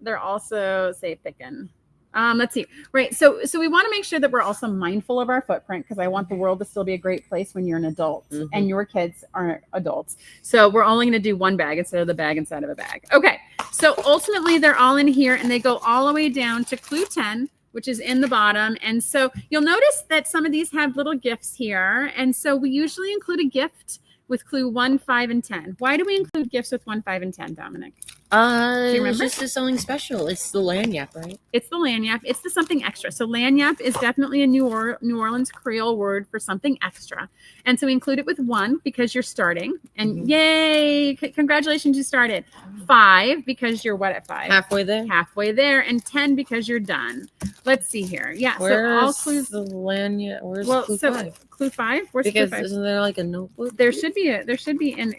They're also say pickin'. Let's see. Right. So we want to make sure that we're also mindful of our footprint because I want the world to still be a great place when you're an adult and your kids aren't adults. So we're only going to do one bag instead of the bag inside of a bag. Okay. So ultimately they're all in here and they go all the way down to clue 10, which is in the bottom. And so you'll notice that some of these have little gifts here. And so we usually include a gift with clue 1, 5, and 10. Why do we include gifts with 1, 5, and 10, Dominic? Do you remember? This is something special. It's the lanyap, right? It's the lanyap. It's the something extra. So lanyap is definitely a New Orleans Creole word for something extra. And so we include it with 1 because you're starting. And yay, congratulations, you started. 5 because you're what at 5? Halfway there. Halfway there. And 10 because you're done. Let's see here. Yeah. Where's so all clues. The lanyap? Where's clue 5? Clue 5? Where's because clue 5? Isn't there like a notebook? There should be a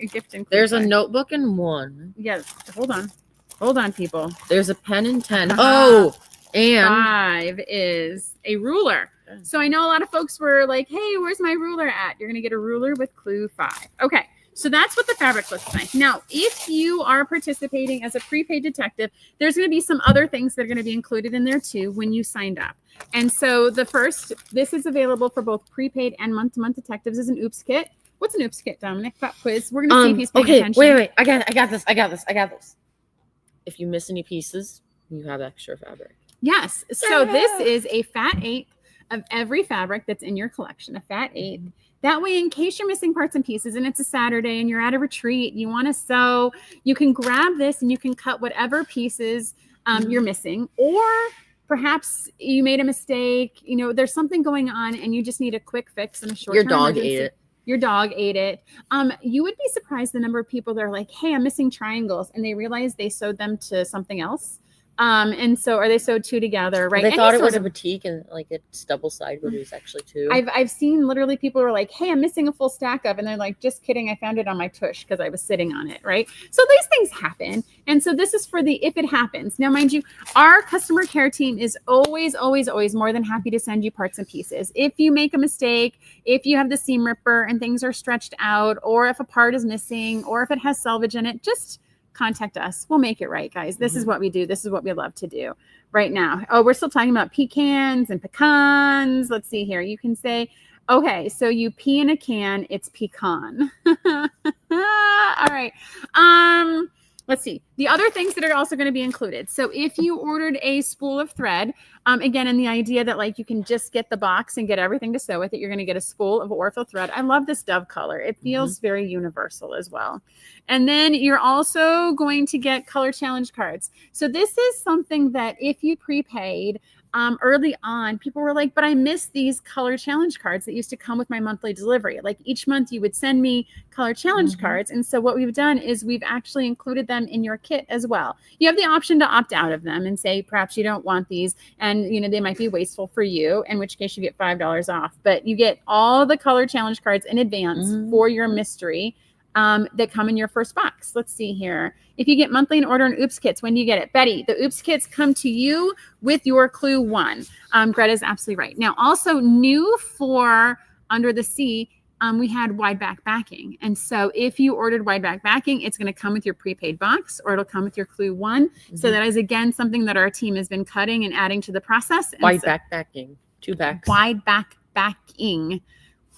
gift in clue There's 5. a notebook in 1. Yes. Hold on, people. There's a pen in 10. Oh, and 5 is a ruler. So I know a lot of folks were like, hey, where's my ruler at? You're going to get a ruler with clue 5. Okay. So that's what the fabric looks like. Now, if you are participating as a prepaid detective, there's going to be some other things that are going to be included in there too when you signed up. And so this is available for both prepaid and month-to-month detectives as an oops kit. What's an oops kit, Dominic? Pop quiz. We're going to see if he's paying attention. Wait. I got this. If you miss any pieces, you have extra fabric. Yes. So this is a fat 1/8 of every fabric that's in your collection, a fat 1/8. That way, in case you're missing parts and pieces and it's a Saturday and you're at a retreat, you want to sew, you can grab this and you can cut whatever pieces you're missing. Or perhaps you made a mistake, you know, there's something going on and you just need a quick fix and a short Your dog ate it. Your dog ate it. You would be surprised the number of people that are like, hey, I'm missing triangles. And they realize they sewed them to something else. And so, or they sewed two together, right? They thought it was a batik and like it's double sided, but it was actually two. I've seen literally people who are like, hey, I'm missing a full stack of, and they're like, just kidding, I found it on my tush because I was sitting on it, right? So these things happen. And so this is for the if it happens. Now, mind you, our customer care team is always, always, always more than happy to send you parts and pieces. If you make a mistake, if you have the seam ripper and things are stretched out, or if a part is missing, or if it has selvage in it, just contact us. We'll make it right, guys. This is what we do. This is what we love to do right now. Oh, we're still talking about pecans and pecans. Let's see here. You can say, okay, so you pee in a can, it's pecan. All right. Let's see. The other things that are also going to be included. So if you ordered a spool of thread, again, in the idea that like you can just get the box and get everything to sew with it, you're going to get a spool of Ortho thread. I love this dove color. It feels very universal as well. And then you're also going to get color challenge cards. So this is something that if you prepaid, early on, people were like, but I miss these color challenge cards that used to come with my monthly delivery. Like each month you would send me color challenge cards. And so what we've done is we've actually included them in your kit as well. You have the option to opt out of them and say, perhaps you don't want these and, you know, they might be wasteful for you, in which case you get $5 off, but you get all the color challenge cards in advance for your mystery that come in your first box. Let's see here. If you get monthly and order an Oops Kits, when do you get it? Betty, the Oops Kits come to you with your Clue 1. Greta's absolutely right. Now, also new for Under the Sea, we had wide back backing. And so if you ordered wide back backing, it's going to come with your prepaid box or it'll come with your Clue 1. So that is, again, something that our team has been cutting and adding to the process. And wide back backing. 2 backs. Wide back backing.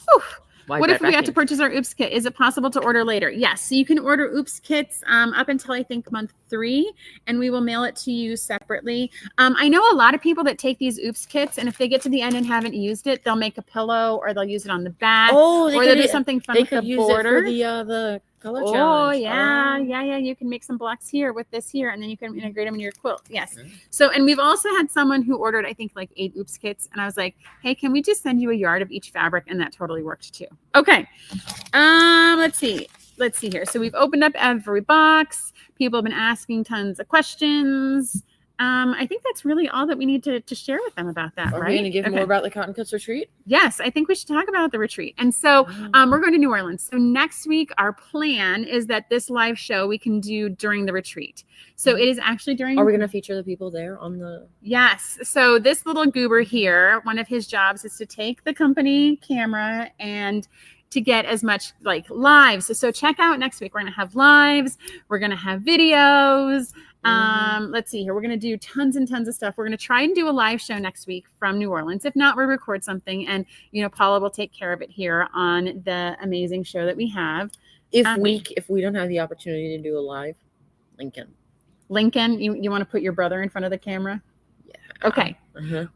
Whew. What if we have to backing. purchase our Oops Kit? Is it possible to order later? Yes. So you can order Oops Kits up until I think month 3, and we will mail it to you separately. I know a lot of people that take these Oops Kits, and if they get to the end and haven't used it, they'll make a pillow or they'll use it on the back. Oh, or they'll do something fun with the border. It for the color challenge. Oh, yeah. Yeah. You can make some blocks here with this here, and then you can integrate them in your quilt. Yes. So, and we've also had someone who ordered, I think, like 8 Oops Kits, and I was like, hey, can we just send you a yard of each fabric? And that totally worked too. Okay. Let's see here. So we've opened up every box. People have been asking tons of questions. I think that's really all that we need to share with them about that, Are right? we going to give more about the Cotton Cuts retreat? Yes, I think we should talk about the retreat. And so we're going to New Orleans. So next week, our plan is that this live show we can do during the retreat. So it is actually during... Are we going to feature the people there on the... Yes. So this little goober here, one of his jobs is to take the company camera and to get as much like lives. So check out next week. We're going to have lives. We're going to have videos. Let's see here. We're going to do tons and tons of stuff. We're going to try and do a live show next week from New Orleans. If not, we'll record something and, you know, Paula will take care of it here on the amazing show that we have. If we don't have the opportunity to do a live, Lincoln, you want to put your brother in front of the camera? Yeah. Okay.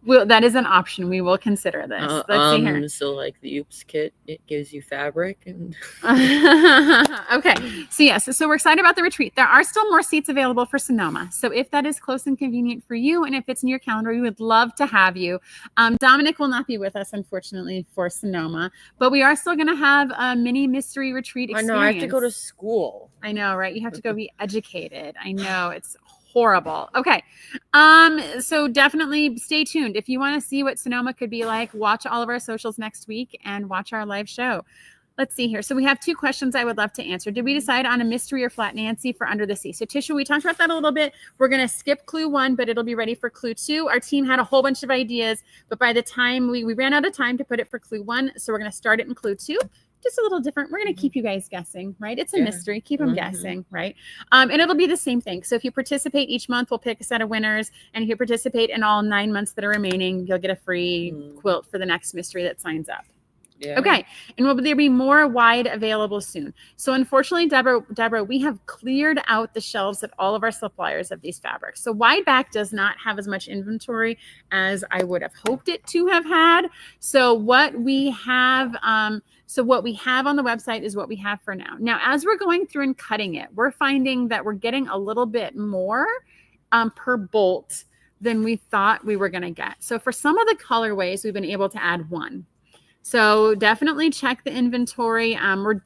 Well, that is an option. We will consider this. Let's see here. So like the Oops Kit, it gives you fabric and okay. So yes, so we're excited about the retreat. There are still more seats available for Sonoma. So if that is close and convenient for you, and if it's in your calendar, we would love to have you. Dominic will not be with us, unfortunately, for Sonoma, but we are still going to have a mini mystery retreat experience. I know, I have to go to school. I know, right? You have to go be educated. I know, it's horrible. Okay. So definitely stay tuned. If you want to see what Sonoma could be like, watch all of our socials next week and watch our live show. Let's see here. So we have 2 questions I would love to answer. Did we decide on a mystery or flat Nancy for Under the Sea? So Tisha, we talked about that a little bit. We're going to skip Clue 1, but it'll be ready for Clue 2. Our team had a whole bunch of ideas, but by the time we ran out of time to put it for Clue 1, so we're going to start it in Clue 2. Just a little different. We're going to keep you guys guessing, right? It's a mystery. Keep them guessing, right? And it'll be the same thing. So if you participate each month, we'll pick a set of winners. And if you participate in all 9 months that are remaining, you'll get a free quilt for the next mystery that signs up. Yeah. Okay. And will there be more wide available soon? So unfortunately, Deborah, we have cleared out the shelves at all of our suppliers of these fabrics. So wide back does not have as much inventory as I would have hoped it to have had. So what we have on the website is what we have for now. Now, as we're going through and cutting it, we're finding that we're getting a little bit more per bolt than we thought we were going to get. So for some of the colorways, we've been able to add one. So definitely check the inventory.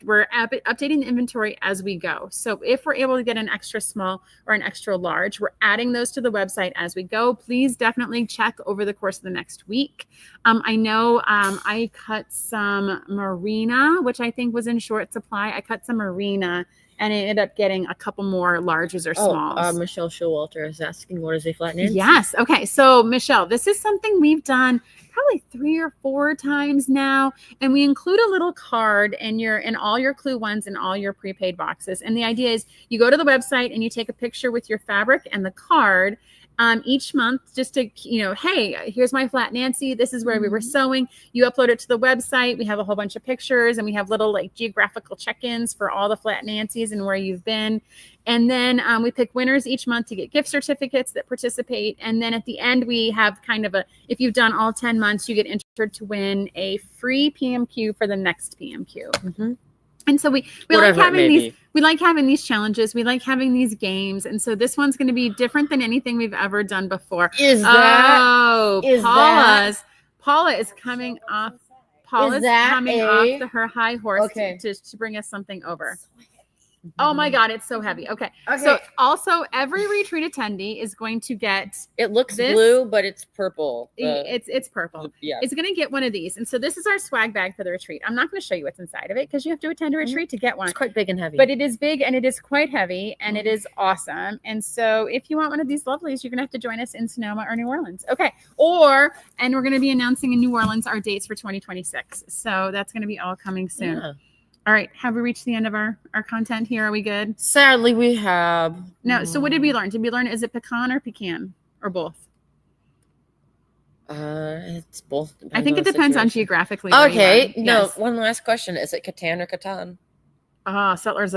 We're updating the inventory as we go. So if we're able to get an extra small or an extra large, we're adding those to the website as we go. Please definitely check over the course of the next week. I know I cut some merino, which I think was in short supply. I cut some merino and I ended up getting a couple more larges or smalls. Michelle Showalter is asking, what is a flat Nancy? Yes. Okay. So Michelle, this is something we've done probably 3 or 4 times now. And we include a little card in all your Clue ones and all your prepaid boxes. And the idea is you go to the website and you take a picture with your fabric and the card each month, just to, hey, here's my flat Nancy. This is where we were sewing. You upload it to the website. We have a whole bunch of pictures and we have little like geographical check-ins for all the flat Nancy's and where you've been. And then we pick winners each month to get gift certificates that participate. And then at the end, we have kind of if you've done all 10 months, you get entered to win a free PMQ for the next PMQ. Mm-hmm. And so we like having these challenges. We like having these games. And so this one's going to be different than anything we've ever done before. Paula is coming off. Paula's coming off her high horse to bring us something over. Oh my God, it's so heavy. Okay. So also every retreat attendee is going to get, it looks blue, but it's purple. It's purple. Yeah. It's going to get one of these. And so this is our swag bag for the retreat. I'm not going to show you what's inside of it because you have to attend a retreat to get one. It's quite big and heavy. But it is big and it is quite heavy and it is awesome. And so if you want one of these lovelies, you're going to have to join us in Sonoma or New Orleans. Okay. And we're going to be announcing in New Orleans our dates for 2026. So that's going to be all coming soon. Yeah. All right. Have we reached the end of our content here? Are we good? Sadly, we have. No. So what did we learn? Did we learn, is it pecan or pecan or both? It's both. I think it depends on geographically. Okay. No. Yes. One last question. Is it Catan or Catan? Settlers.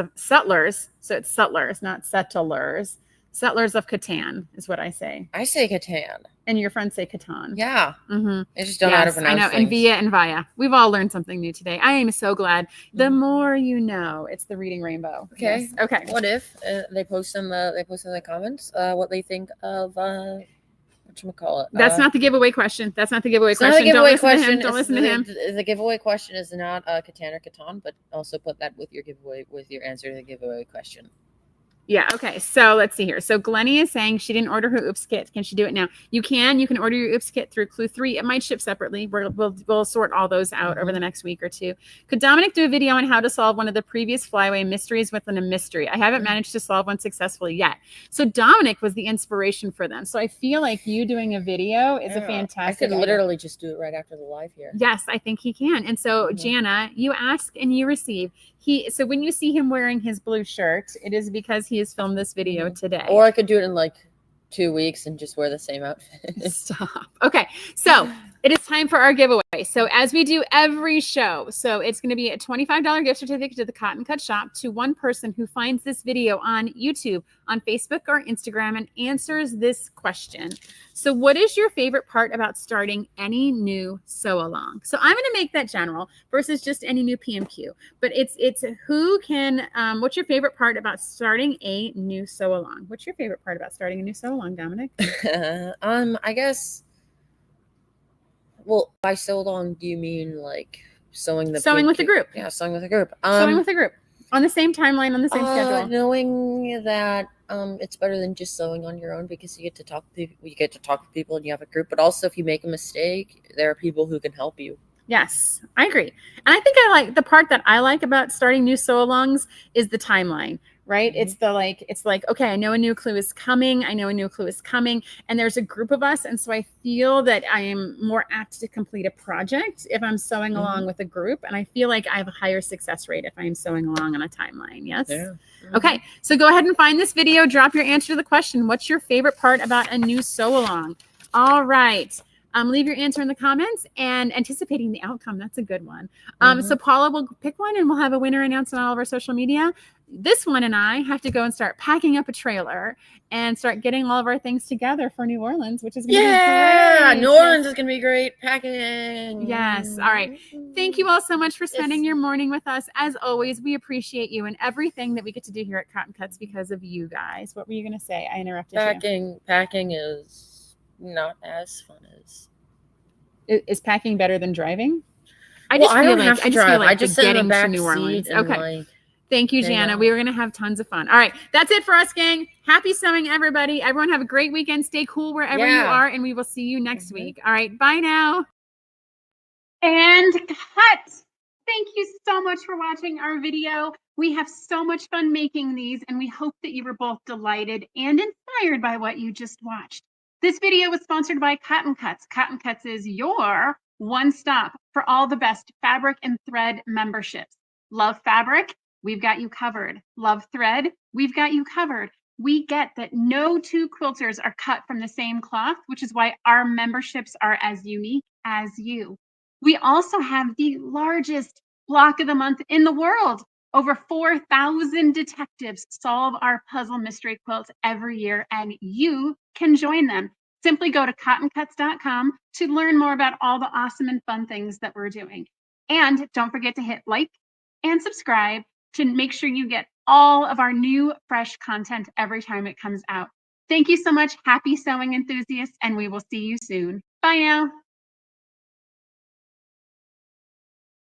So it's settlers, not settlers. Settlers of Catan is what I say. I say Catan. And your friends say Catan. Yeah. Mm-hmm. I just don't know how to pronounce I know. Things. And Via and Via. We've all learned something new today. I am so glad. The more you know. It's the reading rainbow. Okay. Yes. Okay. What if they post in the comments what they think of whatchamacallit? That's not the giveaway question. Don't listen to him. The giveaway question is not Catan or Catan, but also put that with your answer to the giveaway question. Yeah. Okay. So let's see here. So Glennie is saying she didn't order her Oops kit. Can she do it now? You can order your Oops kit through Clue 3. It might ship separately. We'll sort all those out over the next week or two. Could Dominic do a video on how to solve one of the previous flyaway mysteries within a mystery? I haven't managed to solve one successfully yet. So Dominic was the inspiration for them. So I feel like you doing a video is a fantastic. I could literally just do it right after the live here. Yes, I think he can. And so Jana, you ask and you receive. So when you see him wearing his blue shirt, it is because he has filmed this video today. Or I could do it in like 2 weeks and just wear the same outfit. Stop. Okay. So it is time for our giveaway. So as we do every show, so it's going to be a $25 gift certificate to the Cotton Cut Shop to one person who finds this video on YouTube, on Facebook or Instagram and answers this question. So what is your favorite part about starting any new sew along? So I'm going to make that general versus just any new PMQ, but it's who can, what's your favorite part about starting a new sew along? What's your favorite part about starting a new sew along, Dominic? I guess, well, by so long, do you mean like sewing with the group? Yeah, sewing with a group. Sewing with a group on the same timeline, on the same schedule. Knowing that it's better than just sewing on your own because you get to talk to people and you have a group. But also, if you make a mistake, there are people who can help you. Yes, I agree. And I think the part that I like about starting new sew-alongs is the timeline, right? Mm-hmm. It's like, okay, I know a new clue is coming. And there's a group of us. And so I feel that I am more apt to complete a project if I'm sewing mm-hmm. along with a group. And I feel like I have a higher success rate if I'm sewing along on a timeline. Yes. Yeah. Mm-hmm. Okay. So go ahead and find this video. Drop your answer to the question. What's your favorite part about a new sew-along? All right. Leave your answer in the comments and anticipating the outcome. That's a good one. So Paula will pick one and we'll have a winner announced on all of our social media. This one and I have to go and start packing up a trailer and start getting all of our things together for New Orleans, which is going to be great. New Orleans is going to be great. Packing. Yes. All right. Thank you all so much for spending your morning with us. As always, we appreciate you and everything that we get to do here at Cotton Cuts because of you guys. What were you going to say? I interrupted you. Packing is not as fun as. Is packing better than driving? I don't have to drive. I just sit in the back New Orleans. seat and Okay. like. Thank you, Jana. We are going to have tons of fun. All right. That's it for us, gang. Happy sewing, everybody. Everyone have a great weekend. Stay cool wherever you are, and we will see you next week. All right. Bye now. And cut. Thank you so much for watching our video. We have so much fun making these, and we hope that you were both delighted and inspired by what you just watched. This video was sponsored by Cotton Cuts. Cotton Cuts is your one stop for all the best fabric and thread memberships. Love fabric? We've got you covered. Love thread? We've got you covered. We get that no two quilters are cut from the same cloth, which is why our memberships are as unique as you. We also have the largest block of the month in the world. Over 4,000 detectives solve our puzzle mystery quilts every year, and you can join them. Simply go to cottoncuts.com to learn more about all the awesome and fun things that we're doing. And don't forget to hit like and subscribe to make sure you get all of our new fresh content every time it comes out. Thank you so much. Happy sewing enthusiasts, and we will see you soon. Bye now.